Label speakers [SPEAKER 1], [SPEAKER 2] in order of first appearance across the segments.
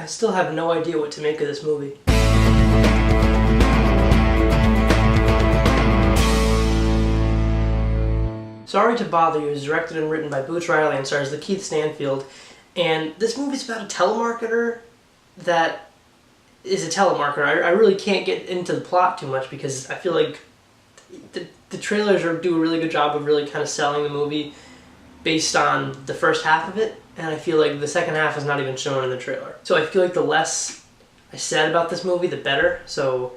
[SPEAKER 1] still have no idea what to make of this movie. Sorry to Bother You is directed and written by Boots Riley and stars Lakeith Stanfield. And this movie's about a telemarketer that is a telemarketer. I really can't get into the plot too much because I feel like the trailers do a really good job of really kind of selling the movie based on the first half of it, and I feel like the second half is not even shown in the trailer. So I feel like the less I said about this movie, the better. So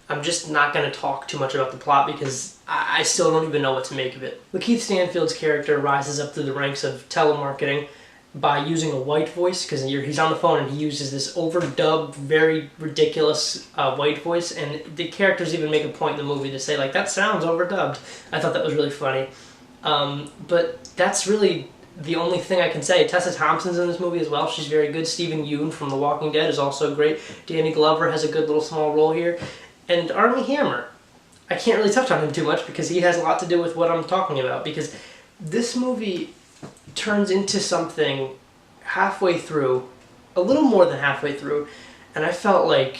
[SPEAKER 1] I'm just not going to talk too much about the plot because I still don't even know what to make of it. Lakeith Stanfield's character rises up through the ranks of telemarketing by using a white voice, because he's on the phone and he uses this overdubbed, very ridiculous white voice, and the characters even make a point in the movie to say, like, that sounds overdubbed. I thought that was really funny. But that's really the only thing I can say. Tessa Thompson's in this movie as well. She's very good. Stephen Yeun from The Walking Dead is also great. Danny Glover has a good little small role here. And Armie Hammer. I can't really touch on him too much because he has a lot to do with what I'm talking about, because this movie turns into something halfway through, a little more than halfway through, and I felt like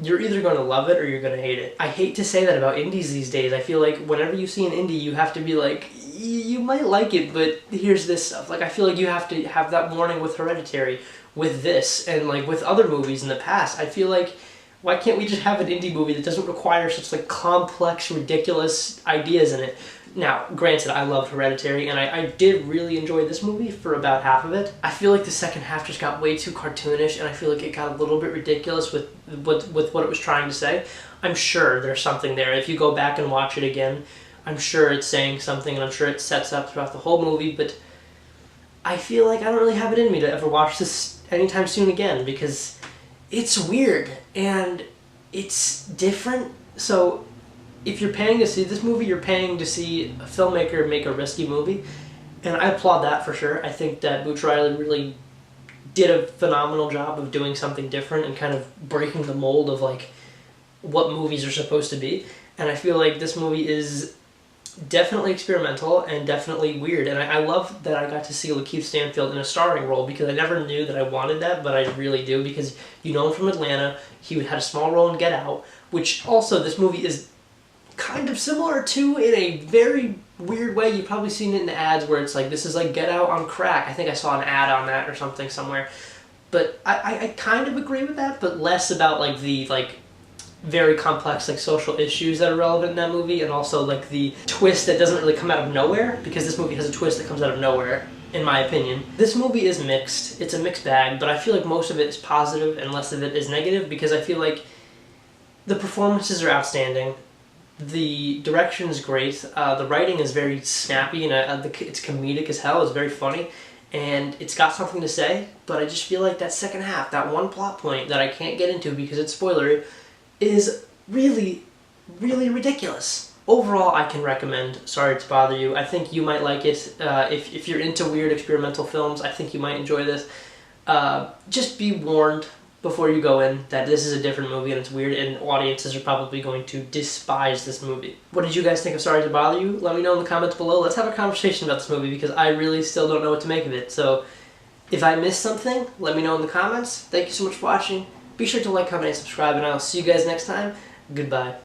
[SPEAKER 1] you're either going to love it or you're going to hate it. I hate to say that about indies these days. I feel like whenever you see an indie, you have to be like, you might like it, but here's this stuff. Like, I feel like you have to have that warning with Hereditary, with this, and like with other movies in the past. I feel like, why can't we just have an indie movie that doesn't require such like complex, ridiculous ideas in it? Now, granted, I loved Hereditary, and I did really enjoy this movie for about half of it. I feel like the second half just got way too cartoonish, and I feel like it got a little bit ridiculous with what it was trying to say. I'm sure there's something there. If you go back and watch it again, I'm sure it's saying something, and I'm sure it sets up throughout the whole movie, but I feel like I don't really have it in me to ever watch this anytime soon again, because it's weird, and it's different. So if you're paying to see this movie, you're paying to see a filmmaker make a risky movie, and I applaud that for sure. I think that Boots Riley really did a phenomenal job of doing something different and kind of breaking the mold of like what movies are supposed to be, and I feel like this movie is definitely experimental and definitely weird, and I love that I got to see Lakeith Stanfield in a starring role, because I never knew that I wanted that, but I really do, because you know him from Atlanta. He had a small role in Get Out, which also this movie is kind of similar to in a very weird way. You've probably seen it in the ads where it's like, this is like Get Out on crack. I think I saw an ad on that or something somewhere. But I kind of agree with that, but less about like the very complex like social issues that are relevant in that movie, and also like the twist that doesn't really come out of nowhere, because this movie has a twist that comes out of nowhere, in my opinion. This movie is mixed. It's a mixed bag, but I feel like most of it is positive and less of it is negative, because I feel like the performances are outstanding. The direction is great. The writing is very snappy, and it's comedic as hell. It's very funny, and it's got something to say, but I just feel like that second half, that one plot point that I can't get into because it's spoilery, is really, really ridiculous. Overall, I can recommend Sorry to Bother You. I think you might like it. If you're into weird experimental films, I think you might enjoy this. Just be warned before you go in that this is a different movie and it's weird, and audiences are probably going to despise this movie. What did you guys think of Sorry to Bother You? Let me know in the comments below. Let's have a conversation about this movie, because I really still don't know what to make of it. So if I missed something, let me know in the comments. Thank you so much for watching. Be sure to like, comment, and subscribe, and I'll see you guys next time. Goodbye.